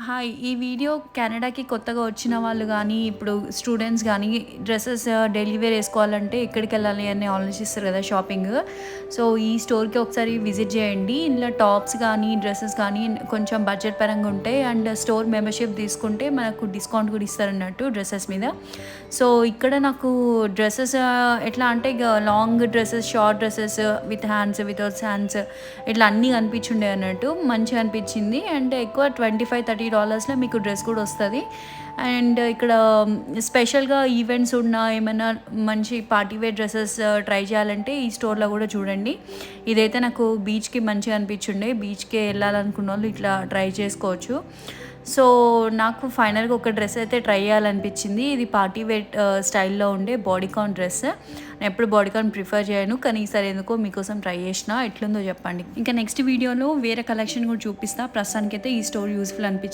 Hi! ఈ video కెనడాకి కొత్తగా వచ్చిన వాళ్ళు గానీ, ఇప్పుడు స్టూడెంట్స్ గానీ, డ్రెసెస్ డైలీ వేర్ ఏసుకోవాలంటే ఎక్కడికెళ్ళాలి అని ఆలోచిస్తారు కదా షాపింగ్. సో, ఈ స్టోర్‌కి ఒకసారి విజిట్ చేయండి. ఇందులో టాప్స్ గానీ, డ్రెసెస్ గానీ కొంచెం బడ్జెట్ పరంగా ఉంటాయి. అండ్ స్టోర్ మెంబర్‌షిప్ తీసుకుంటే మనకు డిస్కౌంట్ కూడా ఇస్తారన్నట్టు డ్రెసెస్ మీద. సో, ఇక్కడ నాకు డ్రెసెస్ ఎట్లా అంటే ఇగ long dresses, short dresses with hands, without hands ఇట్లా అన్నీ కనిపించుండే అన్నట్టు. మంచిగా అనిపించింది. అండ్ ఎక్కువ $25-30లో మీకు డ్రెస్ కూడా వస్తది. అండ్ ఇక్కడ స్పెషల్‌గా ఈవెంట్స్ ఉన్నా, ఏమైనా మంచి పార్టీ వేర్ డ్రెసెస్ ట్రై చేయాలంటే ఈ స్టోర్‌లో కూడా చూడండి. ఇదైతే నాకు బీచ్‌కి మంచిగా అనిపించుండే. బీచ్‌కి వెళ్ళాలనుకున్నోళ్ళు ఇట్లా ట్రై చేసుకోవచ్చు. సో, నాకు ఫైనల్‌గా ఒక డ్రెస్ అయితే ట్రై చేయాలనిపించింది. ఇది పార్టీ వేర్ స్టైల్‌లో ఉండే బాడీకాన్ డ్రెస్. నేను ఎప్పుడు బాడీకాన్ ప్రిఫర్ చేయను. కానీ ఈసారి ఎందుకో మీకోసం ట్రై చేసిన. ఎట్లుందో చెప్పండి. ఇంకా నెక్స్ట్ వీడియోలో వేరే కలెక్షన్ కూడా చూపిస్తా. ప్రస్తుతానికైతే ఈ స్టోర్ యూజ్‌ఫుల్ అనిపించింది.